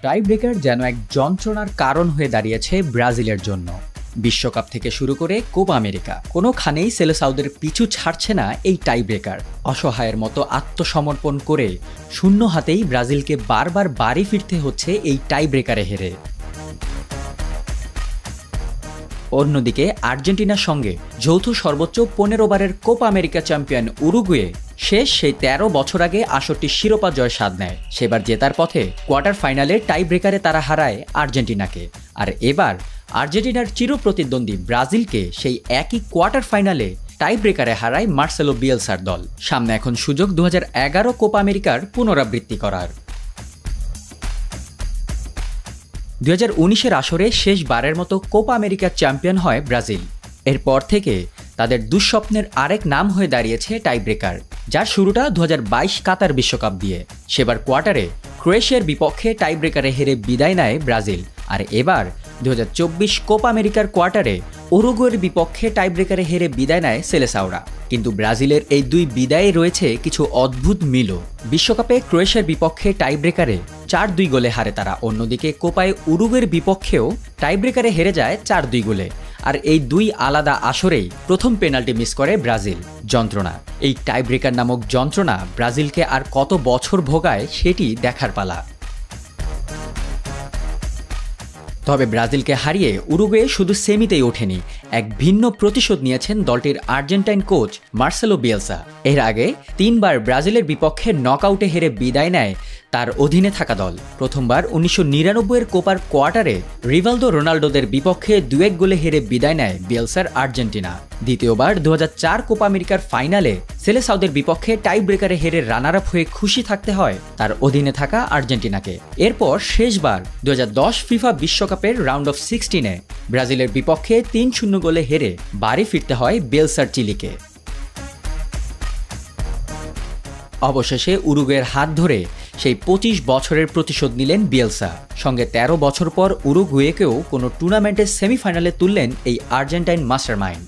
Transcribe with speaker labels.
Speaker 1: Tie breaker যেন এক যন্ত্রণার কারণ হয়ে দাঁড়িয়েছে ব্রাজিলের জন্য। বিশ্বকাপ থেকে শুরু করে কোপা আমেরিকা কোনোখানেই সেলেসাওদের পিছু ছাড়ছে না এই টাই ব্রেকার। অসহায়ের মতো আত্মসমর্পণ করে শূন্য হাতেই ব্রাজিলকে বারবার বাড়ি ফিরতে হচ্ছে এই টাই ব্রেকারে হেরে। অন্যদিকে আর্জেন্টিনার সঙ্গে যৌথ সর্বোচ্চ 15 বারের কোপা আমেরিকা চ্যাম্পিয়ন উরুগুয়ে শেষ সেই 13 বছর আগে 68 শিরোপা জয় স্বাদ নেয়। সেবার জেতার পথে কোয়ার্টার ফাইনালে টাই ব্রেকারে তারা হারায় আর্জেন্টিনাকে। আর এবার আর্জেন্টিনার চিরপ্রতিদ্বন্দ্বী ব্রাজিলকে সেই একই কোয়ার্টার ফাইনালে টাই ব্রেকারে হারায় মার্সেলো বিয়েলসার দল। সামনে এখন সুযোগ 2011 কোপা আমেরিকার পুনরাবৃত্তি করার। 2019-এর আসরে শেষবারের মতো কোপা আমেরিকার চ্যাম্পিয়ন হয় ব্রাজিল। এরপর থেকে তাদের দুঃস্বপ্নের আরেক নাম হয়ে দাঁড়িয়েছে টাই ব্রেকার, যার শুরুটা 2022 কাতার বিশ্বকাপ দিয়ে। সেবার কোয়ার্টারে ক্রোয়েশিয়ার বিপক্ষে টাই ব্রেকারে হেরে বিদায় নেয় ব্রাজিল। আর এবার 2024 কোপা আমেরিকার কোয়ার্টারে উরুগুয়ের বিপক্ষে টাই ব্রেকারে হেরে বিদায় নেয় সেলেসাওরা। কিন্তু ব্রাজিলের এই দুই বিদায়ে রয়েছে কিছু অদ্ভুত মিলও। বিশ্বকাপে ক্রোয়েশিয়ার বিপক্ষে টাই ব্রেকারে 4-2 গোলে হারে তারা। অন্যদিকে কোপায় উরুগুয়ের বিপক্ষেও টাই ব্রেকারে হেরে যায় 4-2 গোলে। আর এই দুই আলাদা আসরেই প্রথম পেনাল্টি মিস করে ব্রাজিল। যন্ত্রণা, এই টাই ব্রেকার নামক যন্ত্রণা ব্রাজিলকে আর কত বছর ভোগায় সেটি দেখার পালা। তবে ব্রাজিলকে হারিয়ে উরুগুয়ে শুধু সেমিতেই ওঠেনি, এক ভিন্ন প্রতিশোধ নিয়েছেন দলটির আর্জেন্টাইন কোচ মার্সেলো বিয়েলসা। এর আগে 3 বার ব্রাজিলের বিপক্ষে নকআউটে হেরে বিদায় নেয় তার অধীনে থাকা দল। প্রথমবার 1999-এর কোপার কোয়ার্টারে রিভালদো রোনাল্ডোদের বিপক্ষে 2-1 গোলে হেরে বিদায় নেয় বিয়েলসার আর্জেন্টিনা। দ্বিতীয়বার 2004 কোপা আমেরিকার ফাইনালে সেলেসাওদের বিপক্ষে টাই ব্রেকারে হেরে রানার আপ হয়ে খুশি থাকতে হয় তার অধীনে থাকা আর্জেন্টিনাকে। এরপর শেষবার 2010 ফিফা বিশ্বকাপের রাউন্ড অফ 16-এ ব্রাজিলের বিপক্ষে 3-0 গোলে হেরে বাড়ি ফিরতে হয় বিয়েলসার চিলিকে। অবশেষে উরুগুয়ের হাত ধরে সেই 25 বছরের প্রতিশোধ নিলেন বিয়েলসা। সঙ্গে 13 বছর পর উরুগুয়েকেও কোনো টুর্নামেন্টের সেমিফাইনালে তুললেন এই আর্জেন্টাইন মাস্টারমাইন্ড।